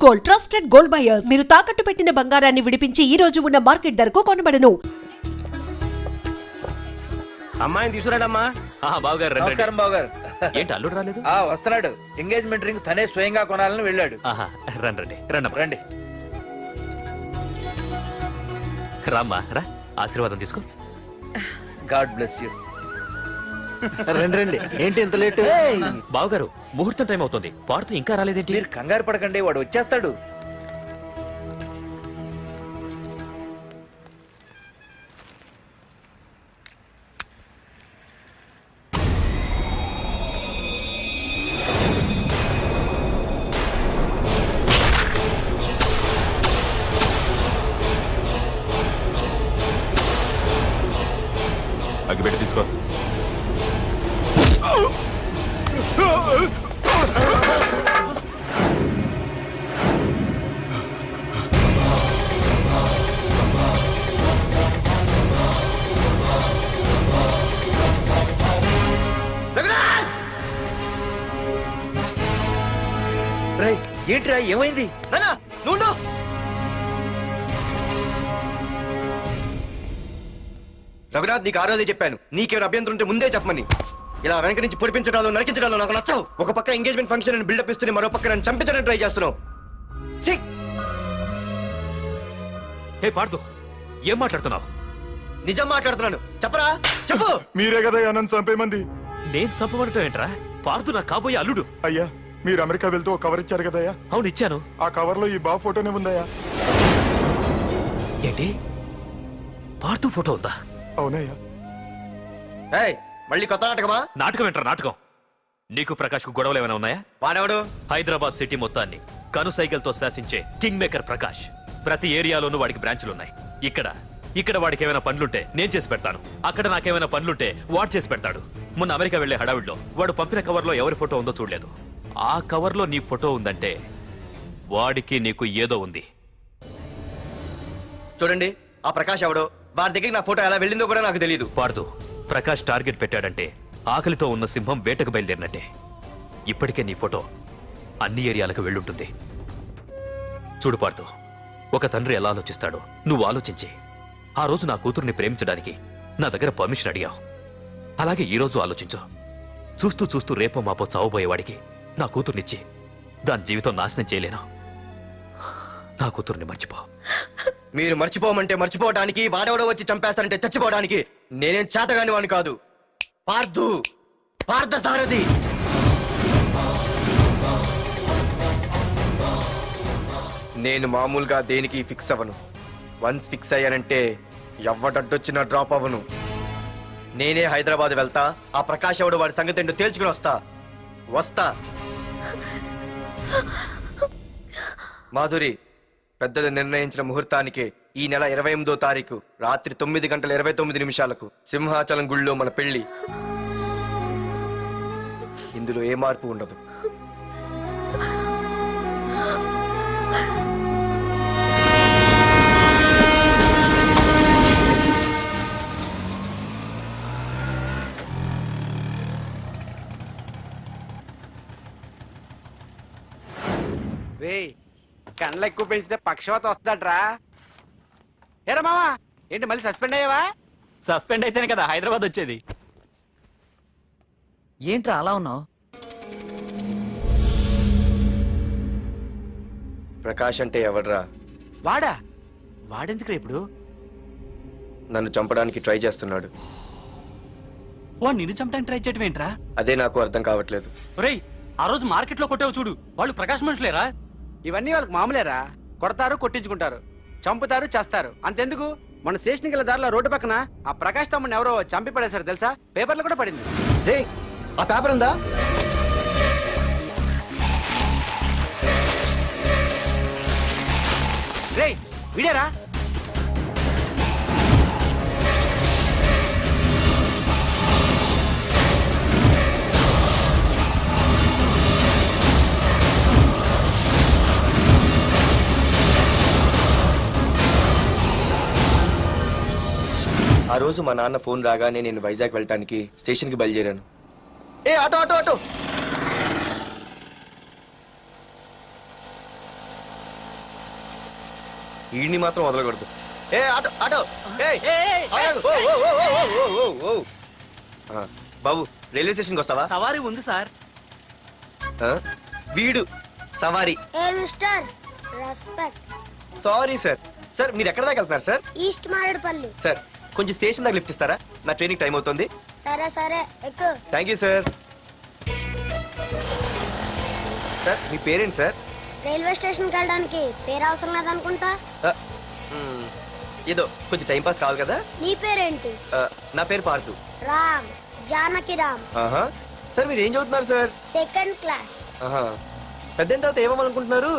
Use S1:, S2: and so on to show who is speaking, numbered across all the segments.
S1: Gold, trusted gold buyers. మీరు తాకట్టు పెట్టిన బంగారాన్ని విడిపించి ఈ రోజు ఉన్న మార్కెట్ ధరకు కొనబడను.
S2: అమ్మాయిని తీసుకురాడమ్మా.
S3: బావగారు రండి.
S2: నమస్కారం బావగారు.
S3: ఏంటి అల్లుడు రాలేదు?
S2: వస్తున్నాడు. ఎంగేజ్మెంట్ రింగ్ తనే స్వయంగా కొనాలని వెళ్ళాడు.
S3: రండి రండి
S2: రండి.
S3: రామ్మా రా, ఆశీర్వాదం తీసుకో.
S2: God bless you.
S4: రండి రండి. ఏంటి ఇంత లేట్?
S3: బావగారు ముహూర్తం టైం అవుతుంది, పాడుతూ ఇంకా రాలేదేంటి?
S2: మీరు కంగారు పడకండి, వాడు వచ్చేస్తాడు.
S5: అగ్గిపెట్టి తీసుకో.
S2: రేయ్, ఏంట్రా ఏమైంది?
S4: నువ్వు రఘునాథ్, నీకు ఆ రోజే చెప్పాను, నీకేమైనా అభ్యంతరం ఉంటే ముందే చెప్పమని. ఇలా వెనక నుంచి పొడిపించడాలు నరికించడాలు నాకు నచ్చవు. ఒక పక్క ఎంగేజ్మెంట్ ఫంక్షన్ అని బిల్డప్ ఇస్తూనే మరో పక్క నన్ను చంపించడానికి ట్రై చేస్తున్నావు.
S3: హే పార్దు, ఏం మాట్లాడుతున్నావు?
S4: నిజం మాట్లాడుతున్నాను, చెప్పరా చెప్పు.
S5: మీరే కదా నన్ను చంపేమంది.
S3: నేను చంపబడటం ఏంట్రా? పార్దు నా కాబోయే అల్లుడు.
S5: అయ్యా, మీరు అమెరికా వెళ్తూ ఒక కవర్ ఇచ్చారు కదయ్యా.
S3: అవును ఇచ్చాను.
S5: ఆ కవర్ లో ఈ బావ ఫోటోనే ఉందయ్యా.
S3: ఏంటి, పార్దు ఫోటో ఉందా?
S5: అవునయ్యా.
S4: మళ్ళీ కొత్త నాటకమా?
S3: నాటకం ఏంట్రా నాటకం? నీకు ప్రకాష్ కు గొడవలు ఏమైనా ఉన్నాయా?
S4: వాడెవడు?
S3: హైదరాబాద్ సిటీ మొత్తాన్ని కను సైకిల్తో శాసించే కింగ్ మేకర్ ప్రకాష్. ప్రతి ఏరియాలోనూ వాడికి బ్రాంచులున్నాయి. ఇక్కడ వాడికి ఏమైనా పనులుంటే నేను చేసి పెడతాను, అక్కడ నాకేమైనా పనులుంటే వాడు చేసి పెడతాడు. మొన్న అమెరికా వెళ్లే హడావిడిలో వాడు పంపిన కవర్లో ఎవరి ఫోటో ఉందో చూడలేదు. ఆ కవర్లో నీ ఫోటో ఉందంటే వాడికి నీకు ఏదో ఉంది.
S4: చూడండి, ఆ ప్రకాష్ ఎవడో, వారి దగ్గరికి నా ఫోటో ఎలా వెళ్ళిందో కూడా నాకు తెలియదు.
S3: పార్దు, ప్రకాష్ టార్గెట్ పెట్టాడంటే ఆకలితో ఉన్న సింహం వేటకు బయలుదేరినట్టే. ఇప్పటికే నీ ఫోటో అన్ని ఏరియాలకు వెళ్ళుంటుంది. చూడు పార్దు, ఒక తండ్రి ఎలా ఆలోచిస్తాడో నువ్వు ఆలోచించి ఆ రోజు నా కూతుర్ని ప్రేమించడానికి నా దగ్గర పర్మిషన్ అడిగావు. అలాగే ఈ రోజు ఆలోచించు. చూస్తూ చూస్తూ రేపో మాపో చావబోయేవాడికి నా కూతుర్నిచ్చి దాని జీవితం నాశనం చేయలేను. నా కూతుర్ని మర్చిపో.
S4: మీరు మర్చిపోమంటే మర్చిపోవడానికి, వాడెవడో వచ్చి చంపేస్తానంటే చచ్చిపోవడానికి నేనేం చేతగాని వాడిని కాదు. పార్థసారథి. నేను మామూలుగా దేనికి ఫిక్స్ అవ్వను. వన్స్ ఫిక్స్ అయ్యానంటే ఎవ్వడడ్డొచ్చినా డ్రాప్ అవ్వను. నేనే హైదరాబాద్ వెళ్తా, ఆ ప్రకాష్ ఎవడు వాడి సంగతి ఏంటో తేల్చుకుని వస్తా. మాధురి, పెద్దలు నిర్ణయించిన ముహూర్తానికి ఈ నెల 28వ తారీఖు రాత్రి 9:29 సింహాచలం గుళ్ళో మన పెళ్లి. ఇందులో ఏ మార్పు ఉండదు.
S6: కండ్లు ఎక్కువ పెంచితే పక్షవాత వస్తుందట్రా. ఏరా మావా, ఏంటి మళ్ళీ సస్పెండ్ అయ్యావా?
S7: సస్పెండ్ అయితేనే కదా హైదరాబాద్ వచ్చేది. ఏంట్రా అలా ఉన్నావు?
S4: ప్రకాష్ అంటే ఎవడ్రా?
S6: వాడెందుకురా ఇప్పుడు?
S4: నన్ను చంపడానికి ట్రై చేస్తున్నాడు.
S7: వాడు నిన్ను చంపడానికి ట్రై చేయటం ఏంట్రా?
S4: అదే నాకు అర్థం కావట్లేదు.
S7: ఒరేయ్, ఆ రోజు మార్కెట్ లో కొట్టావు చూడు, వాళ్ళు ప్రకాష్ మనుషులేరా?
S6: ఇవన్నీ వాళ్ళకి మామూలేరా. కొడతారు, కొట్టించుకుంటారు, చంపుతారు, చేస్తారు. అంతెందుకు, మన స్టేషన్కి వెళ్ళే దారిలో రోడ్డు పక్కన ఆ ప్రకాష్ తమ్ముడిని ఎవరో చంపి పడేశారు తెలుసా? పేపర్లో కూడా పడింది.
S4: రే, ఆ పేపర్ ఉందా?
S6: రే వీడేరా?
S4: ఆ రోజు మా నాన్న ఫోన్ రాగానే నేను వైజాగ్ వెళ్ళటానికి స్టేషన్కి బయలుదేరాను. ఏ ఆటో ఆటో ఆటో! ఈడిని మాత్రం వదలకూడదు. ఏ ఆటో ఆటో ఏయ్, ఆగు. ఓ, ఓ, ఓ, ఓ, ఓ, ఓ, ఓ. ఆ, బాబు రైల్వే స్టేషన్కి వస్తావా?
S7: సవారీ ఉంది సార్.
S4: ఆ, వీడు సవారీ.
S8: ఏ mister respect.
S4: Sorry sir. Sir మీరు ఎక్కడ దాకా వెళ్తున్నారు సార్?
S8: ఈస్ట్ మారేడుపల్లి.
S4: సార్ కొంచెం స్టేషన్ దాకా లిఫ్ట్ ఇస్తారా? నా ట్రైనింగ్ టైం అవుతుంది.
S8: సరే సరే ఎక్కు.
S4: Thank you sir. సార్ మీ పేరేంటి సార్?
S8: రైల్వే స్టేషన్కి వెళ్ళడానికి పేరు అవసరం లేదనుకుంటా.
S4: ఆ, మ్, ఏదో కొంచెం టైం పాస్ కావాలి కదా.
S8: నీ పేరేంటి?
S4: ఆ, నా పేరు పార్థు.
S8: రామ్, జానకి రామ్.
S4: ఆహా. సార్ మీరు ఏం చదువుతున్నారు సార్?
S8: Second class.
S4: ఆహా. పెద్ద తర్వాత ఏమవ్వాలనుకుంటున్నారు?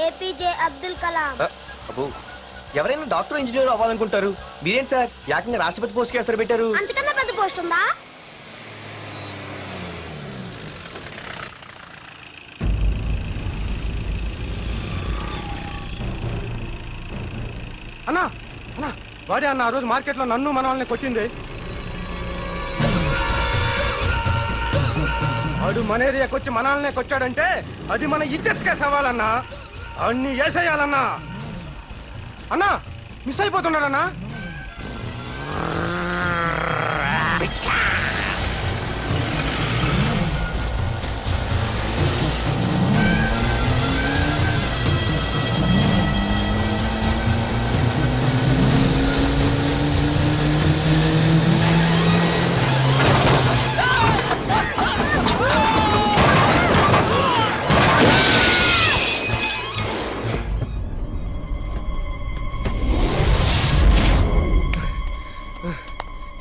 S8: ఏపీజే అబ్దుల్ కలాం.
S4: ఆ, అబ్బో ఎవరైనా డాక్టర్ ఇంజనీర్ అవ్వాలనుకుంటారు. మీరేం సార్ ఏకంగా రాష్ట్రపతి పోస్ట్కి ఎసరు పెట్టారు?
S8: అంతకన్నా పెద్ద పోస్ట్ ఉందా?
S6: అన్నా అన్నా వాడే అన్న ఆ రోజు మార్కెట్లో నన్ను మన వాళ్ళని కొట్టింది. వాడు మన ఏరియాకి వచ్చి మనల్నే కొట్టాడంటే అది మన ఇజ్జత్కే సవాలన్నా. అన్ని వేసేయాలన్నా. అన్నా మిస్ అయిపోతున్నాడన్నా.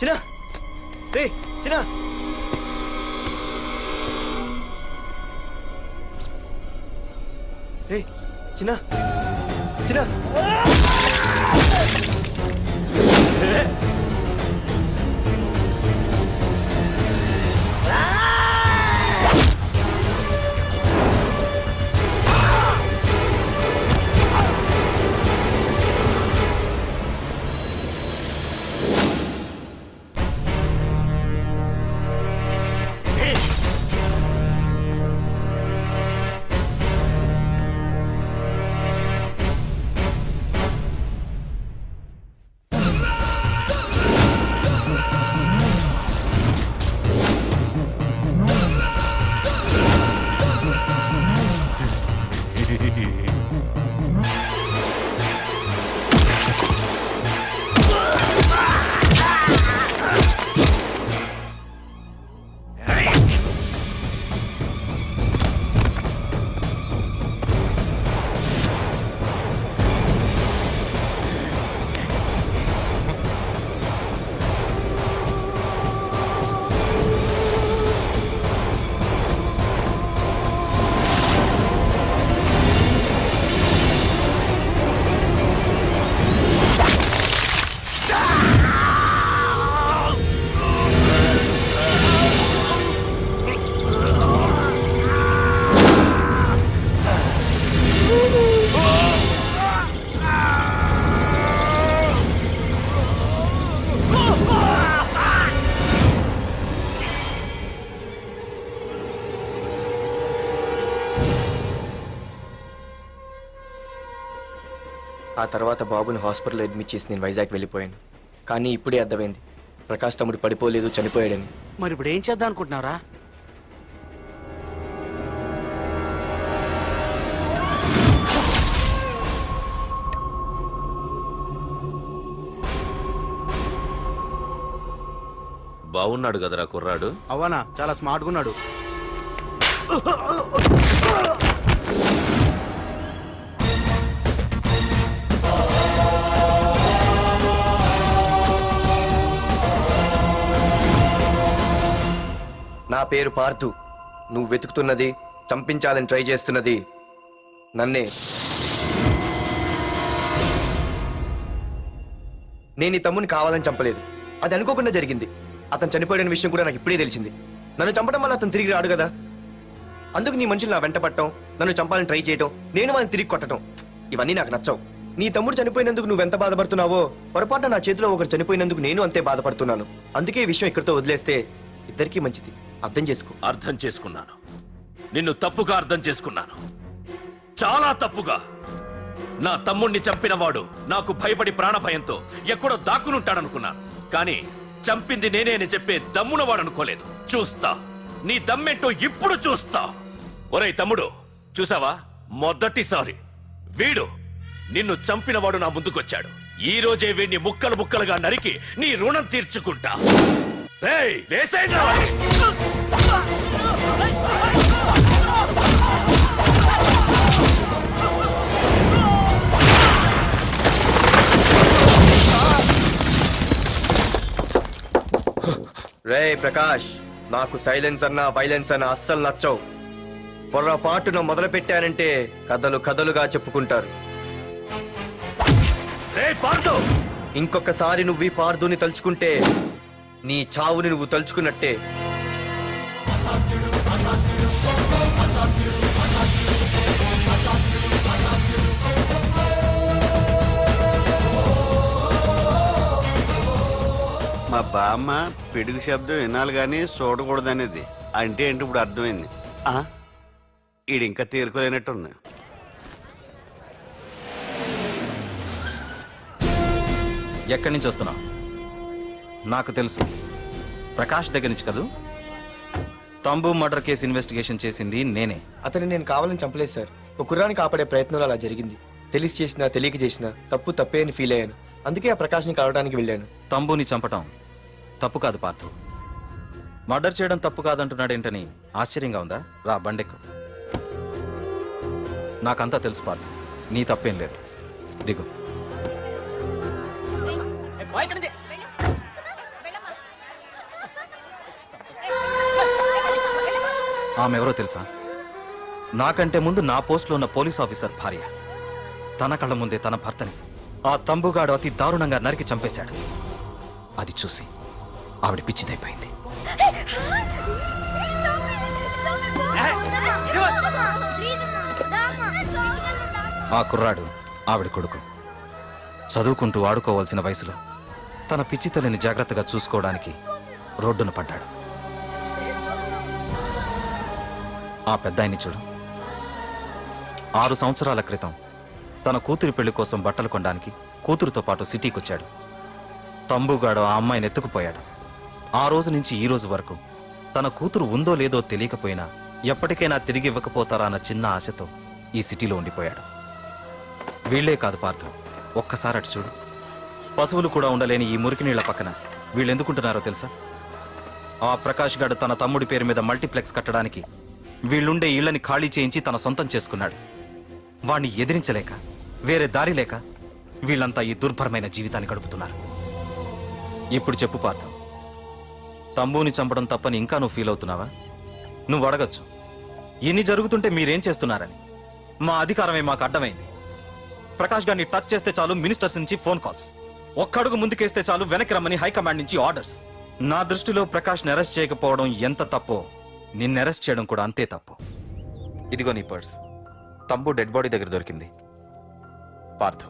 S4: చిన్న రే చిన్న. రే చిన్న చిన్న. ఆ తర్వాత బాబుని హాస్పిటల్లో అడ్మిట్ చేసి నేను వైజాగ్ వెళ్ళిపోయాను. కానీ ఇప్పుడే అర్థమైంది ప్రకాష్ తమ్ముడు పడిపోలేదు, చనిపోయాడని.
S6: మరి ఇప్పుడు ఏం చేద్దాం అనుకుంటున్నారా?
S3: బాగున్నాడు కదరా కుర్రాడు.
S6: అవనా చాలా స్మార్ట్గా ఉన్నాడు.
S4: నా పేరు పార్థు. నువ్వు వెతుకుతున్నది, చంపించాలని ట్రై చేస్తున్నది నన్నే. నేను ఈ తమ్ముని కావాలని చంపలేదు, అది అనుకోకుండా జరిగింది. అతను చనిపోయిన విషయం కూడా నాకు ఇప్పుడే తెలిసింది. నన్ను చంపడం వల్ల అతను తిరిగి రాడు కదా. అందుకు నీ మనుషులు నా వెంట పట్టడం, నన్ను చంపాలని ట్రై చేయటం, నేను వాళ్ళని తిరిగి కొట్టడం, ఇవన్నీ నాకు నచ్చవు. నీ తమ్ముడు చనిపోయినందుకు నువ్వెంత బాధపడుతున్నావో, పొరపాటున నా చేతిలో ఒకరు చనిపోయినందుకు నేను అంతే బాధపడుతున్నాను. అందుకే ఈ విషయం ఇక్కడితో వదిలేస్తే ఇద్దరికీ మంచిది. అర్థం చేసుకో.
S9: అర్థం చేసుకున్నాను. నిన్ను తప్పుగా అర్థం చేసుకున్నాను, చాలా తప్పుగా.
S3: నా తమ్ముణ్ణి చంపినవాడు నాకు భయపడి ప్రాణభయంతో ఎక్కడో దాక్కునుంటాడనుకున్నాను. కానీ చంపింది నేనే అని చెప్పే దమ్మునవాడనుకోలేదు. చూస్తా, నీ దమ్మెంటో ఇప్పుడు చూస్తా. ఒరేయ్ తమ్ముడు, చూసావా? మొదటిసారి వీడు నిన్ను చంపినవాడు నా ముందుకొచ్చాడు. ఈ రోజే వీడిని ముక్కలు ముక్కలుగా నరికి నీ రుణం తీర్చుకుంటా. రేయ్, వేసేయండ్రా వాడిని.
S4: రే ప్రకాష్, నాకు సైలెన్స్ అన్నా వైలెన్స్ అన్నా అస్సలు నచ్చవు. పొర్రపాటున మొదలు పెట్టానంటే కథలు కథలుగా చెప్పుకుంటారు.
S3: రేయ్ పార్దు,
S4: ఇంకొకసారి నువ్వు ఈ పార్దుని తలుచుకుంటే నీ చావుని నువ్వు తలుచుకున్నట్టే.
S9: మా బామ్మ పిడుగు శబ్దం వినాలి కానీ చూడకూడదనేది. అంటే ఏంటి ఇప్పుడు అర్థమైంది. ఈడు ఇంకా తేరుకోలేనట్టుంది.
S7: ఎక్కడి నుంచి వస్తున్నావు? నాకు తెలుసు, ప్రకాష్ దగ్గర నుంచి కదూ. తంబు మర్డర్ కేసు ఇన్వెస్టిగేషన్ చేసింది నేనే.
S4: అతన్ని నేను కావాలని చంపలేదు సార్. ఒక కుర్రాన్ని కాపాడే ప్రయత్నంలో అలా జరిగింది. తెలిసి చేసినా తెలియక చేసినా తప్పే అని ఫీల్ అయ్యాను. అందుకే ఆ ప్రకాష్ని కలవడానికి వెళ్ళాను.
S7: తంబుని చంపటం తప్పు కాదు పార్థు. మర్డర్ చేయడం తప్పు కాదంటున్నాడేంటని ఆశ్చర్యంగా ఉందా? రా, బండెక్కు. నాకంతా తెలుసు పార్థు, నీ తప్పేం లేదు. దిగు. ఆమె ఎవరో తెలుసా? నాకంటే ముందు నా పోస్టులో ఉన్న పోలీస్ ఆఫీసర్ భార్య. తన కళ్ళ ముందే తన భర్తని ఆ తంబుగాడు అతి దారుణంగా నరికి చంపేశాడు. అది చూసి ఆవిడ పిచ్చిదైపోయింది. ఆ కుర్రాడు ఆవిడ కొడుకు. చదువుకుంటూ ఆడుకోవాల్సిన వయసులో తన పిచ్చి తల్లిని జాగ్రత్తగా చూసుకోవడానికి రోడ్డున పడ్డాడు. ఆ పెద్దాయన్ని చూడు. 6 సంవత్సరాల క్రితం తన కూతురి పెళ్లి కోసం బట్టలు కొనడానికి కూతురుతో పాటు సిటీకి వచ్చాడు. తంబుగాడు ఆ అమ్మాయిని ఎత్తుకుపోయాడు. ఆ రోజు నుంచి ఈ రోజు వరకు తన కూతురు ఉందో లేదో తెలియకపోయినా ఎప్పటికైనా తిరిగి ఇవ్వకపోతారా అన్న చిన్న ఆశతో ఈ సిటీలో ఉండిపోయాడు. వీళ్లే కాదు పార్థు, ఒక్కసారి అటు చూడు. పశువులు కూడా ఉండలేని ఈ మురికి నీళ్ల పక్కన వీళ్ళెందుకుంటున్నారో తెలుసా? ఆ ప్రకాష్ గాడు తన తమ్ముడి పేరు మీద మల్టీప్లెక్స్ కట్టడానికి వీళ్ళుండే ఇళ్లని ఖాళీ చేయించి తన సొంతం చేసుకున్నాడు. వాణ్ణి ఎదిరించలేక వేరే దారి లేక వీళ్ళంతా ఈ దుర్భరమైన జీవితాన్ని గడుపుతున్నారు. ఇప్పుడు చెప్పు పార్థు, తంబుని చంపడం తప్పని ఇంకా నువ్వు ఫీల్ అవుతున్నావా? నువ్వు అడగచ్చు, ఇన్ని జరుగుతుంటే మీరేం చేస్తున్నారని. మా అధికారమే మాకు అడ్డమైంది. ప్రకాష్ గారిని టచ్ చేస్తే చాలు మినిస్టర్స్ నుంచి ఫోన్ కాల్స్, ఒక్కడుగు ముందుకేస్తే చాలు వెనక్కి రమ్మని హైకమాండ్ నుంచి ఆర్డర్స్. నా దృష్టిలో ప్రకాష్ని అరెస్ట్ చేయకపోవడం ఎంత తప్పో నిన్ను అరెస్ట్ చేయడం కూడా అంతే తప్పు. ఇదిగో నీ పర్స్, తంబు డెడ్ బాడీ దగ్గర దొరికింది. పార్థు,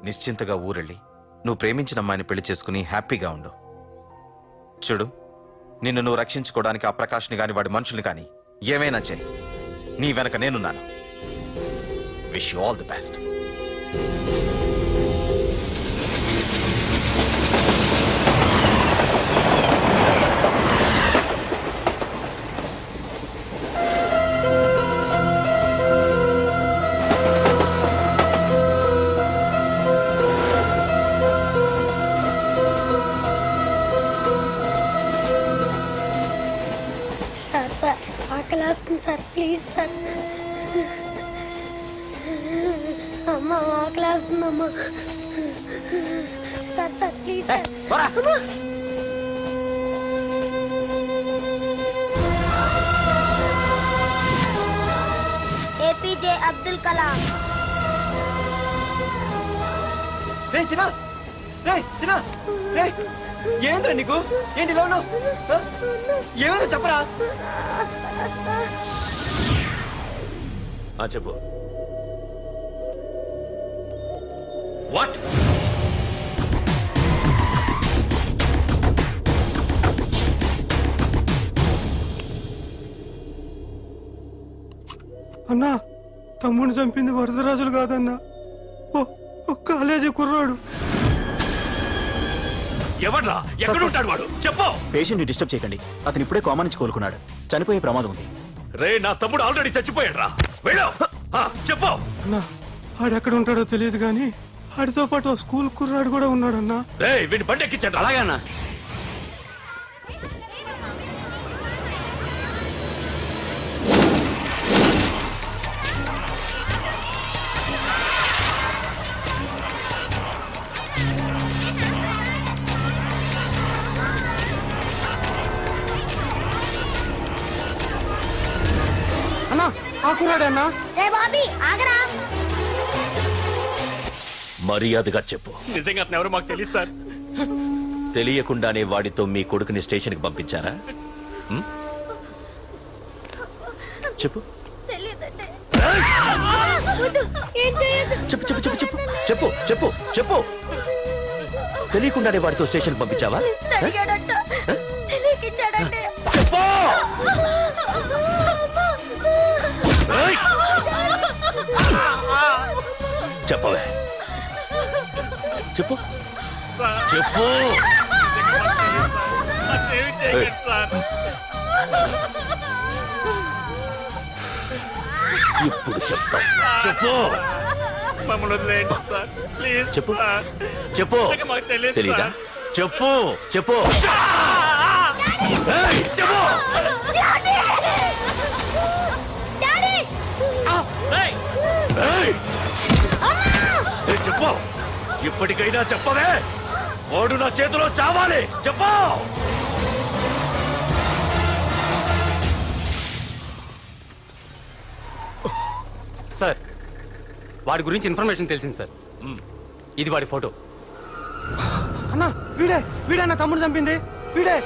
S7: నిశ్చింతగా ఊరెళ్ళి నువ్వు ప్రేమించిన అమ్మాయిని పెళ్లి చేసుకుని హ్యాపీగా ఉండు. చూడు, నిన్ను నువ్వు రక్షించుకోవడానికి ఆ ప్రకాష్ని గాని వాడి మనుషుల్ని కానీ ఏమైనా చేయి. నీ వెనక నేనున్నాను. Wish you all the best.
S8: Sir ఆకలి వేస్తుంది సార్, ప్లీజ్ సార్. అమ్మ ఆకలి వేస్తుందమ్మా. Sir please sir. అమ్మా. ఏపీజే అబ్దుల్ కలాం.
S4: రే చిన్న, రే చిన్న, రే ఏంద్రా నీకు? ఏంటి ఇలా ఉన్నావు? ఏమైందో చెప్పరా?
S3: చెప్పు. వాట్?
S10: అన్నా, తమ్ముడిని చంపింది వరదరాజులు కాదన్నా,
S6: కాలేజీ కుర్రాడు.
S3: ఎవర్రా ఎక్కడుంటాడు వాడు చెప్పు.
S7: పేషెంట్ ని డిస్టర్బ్ చేయకండి, అతను ఇప్పుడే కోమా నుంచి కోలుకున్నాడు, చనిపోయే ప్రమాదం ఉంది.
S3: రే నా తమ్ముడు ఆల్రెడీ చచ్చిపోయాడు రా, వెళ్ళు. చెప్పు.
S6: అన్నా ఆడెక్కడ ఉంటాడో తెలియదు కానీ ఆడితో పాటు స్కూల్ కుర్రాడు కూడా ఉన్నాడన్నా.
S3: రే వీడిని బండి ఎక్కించండి.
S6: అలాగే అన్నా. అన్నా ఆ కుర్రాడే అన్నా.
S8: రే బాబీ ఆగరా.
S3: మర్యాదగా చెప్పు.
S2: నిజంగా అతను ఎవరు మాకు తెలియదు సార్.
S3: తెలియకుండానే వాడితో మీ కొడుకుని స్టేషన్కి పంపించారా? ఉం? చెప్పు
S8: తెలియదంటే ఏం చేయదు.
S3: చెప్పు చెప్పు చెప్పు చెప్పు చెప్పు చెప్పు చెప్పు. తెలియకుండానే వాడితో స్టేషన్కి పంపించావా?
S8: అడిగాడంట, తెలియకిచ్చాడంటే.
S3: చెప్పు. ఏయ్! చెప్పవే చెప్పు చెప్పు. ఏయ్! ఇప్పుడు చెప్తా. చెప్పు
S2: మమ్మల్ని వదిలేయండి సార్ ప్లీజ్.
S3: చెప్పు చెప్పు.
S2: మాకు తెలియదు
S3: తెలీదా?
S2: సార్.
S3: చెప్పు చెప్పు. ఏయ్! చెప్పు.
S8: డాడీ
S3: ఏయ్! ఏయ్! ఏయ్, చెప్పు. ఇప్పటికైనా చెప్పవే. వాడు నా చేతిలో చావాలి. చెప్పు.
S6: సార్ వాడి గురించి ఇన్ఫర్మేషన్ తెలిసింది సార్. ఇది వాడి ఫోటో. అన్నా వీడే నా తమ్ముడు చంపింది వీడే.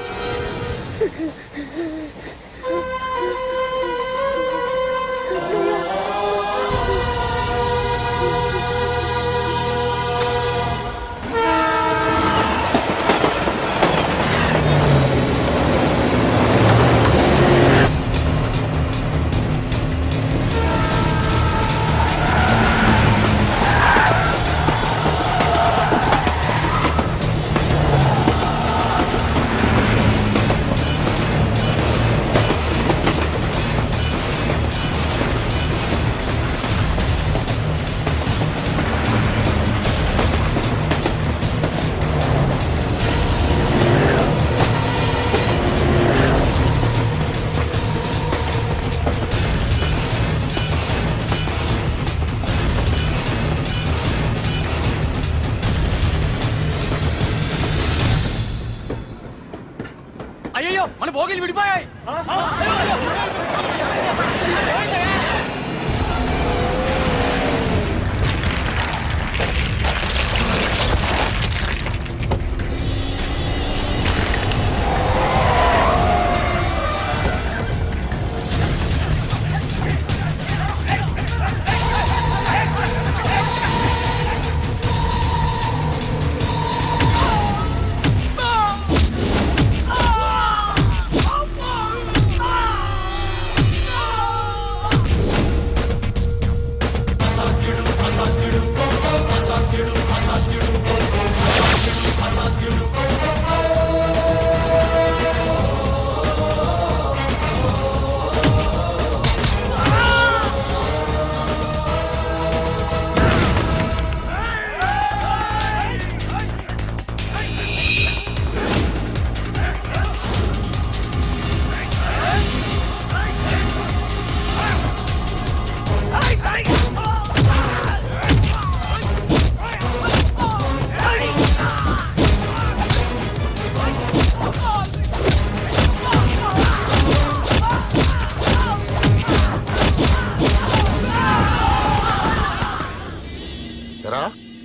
S6: అయ్యో మన భోగిలు విడిపోయాయి.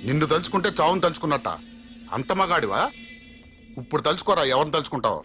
S5: నిన్ను తలుచుకుంటే చావును తలుచుకున్నట్ట. అంత మగాడివా? ఇప్పుడు తలుచుకోరా ఎవరిని తలుచుకుంటావు.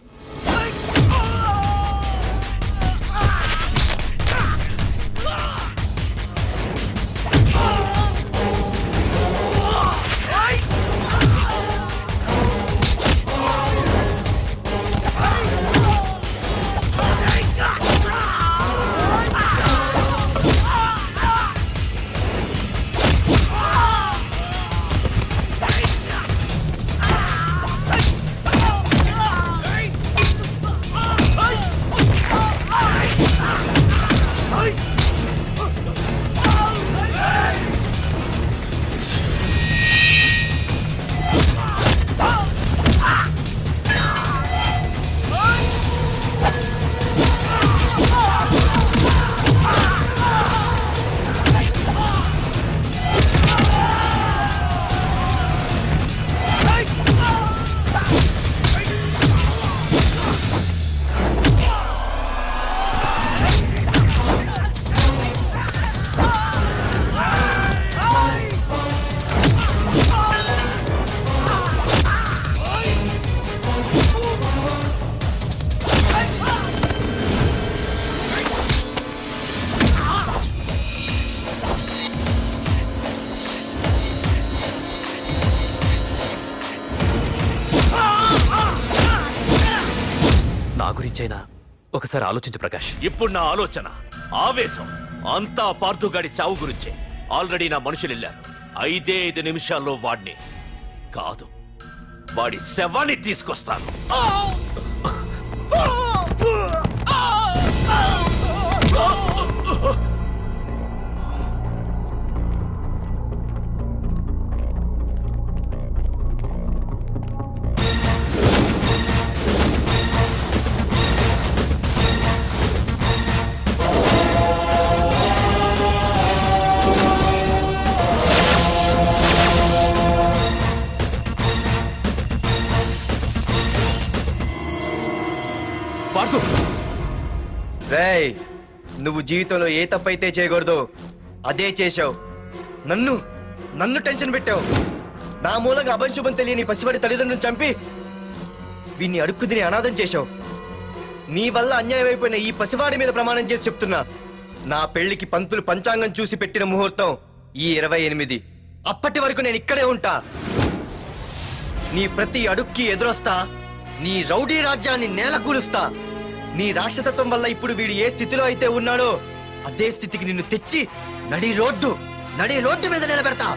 S3: గురించైనా ఒకసారి ఆలోచించు ప్రకాష్. ఇప్పుడు నా ఆలోచన, ఆవేశం అంతా పార్థుగాడి చావు గురించే. ఆల్రెడీ నా మనుషులు వెళ్ళారు. 5 నిమిషాల్లో వాడిని కాదు, వాడి శవాన్ని తీసుకొస్తాను. పార్థు,
S4: రేయ్, నువ్వు జీవితంలో ఏ తప్పైతే చేయకూడదు అదే చేశావు. నన్ను టెన్షన్ పెట్టావు. నా మూలంగా అభంశుభం తెలియని పసివాడి తల్లిదండ్రులను చంపి వీన్ని అడుక్కు తిని అనాథం చేశావు. నీ వల్ల అన్యాయం అయిపోయిన ఈ పసివాడి మీద ప్రమాణం చేసి చెప్తున్నా, నా పెళ్లికి పంతులు పంచాంగం చూసి పెట్టిన ముహూర్తం ఈ 28. అప్పటి వరకు నేను ఇక్కడే ఉంటా. నీ ప్రతి అడుక్కి ఎదురొస్తా. నీ రౌడీ రాజ్యాన్ని నేలకూలుస్తా. నీ రాక్షసత్వం వల్ల ఇప్పుడు వీడు ఏ స్థితిలో అయితే ఉన్నాడో అదే స్థితికి నిన్ను తెచ్చి నడి రోడ్డు మీద నిలబెడతా.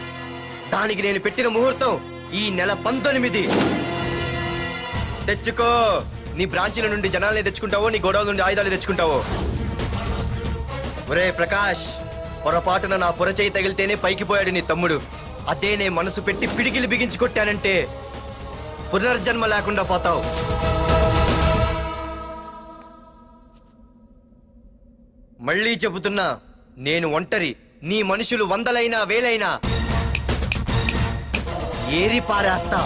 S4: దానికి నేను పెట్టిన ముహూర్తం ఈ నెల 19. తెచ్చుకో. నీ బ్రాంచీల నుండి జనాల్ని తెచ్చుకుంటావో, నీ గోడౌన్ నుండి ఆయుధాలు తెచ్చుకుంటావో. ఒరే ప్రకాష్, పొరపాటున నా పొరచేయి తగిలితేనే పైకి పోయాడు నీ తమ్ముడు. అదే నే మనసు పెట్టి పిడికిలి బిగించి కొట్టానంటే పునర్జన్మ లేకుండా పోతావు. మళ్ళీ చెబుతున్నా, నేను ఒంటరి. నీ మనుషులు 100లైనా 1000లైనా ఏరి పారేస్తా.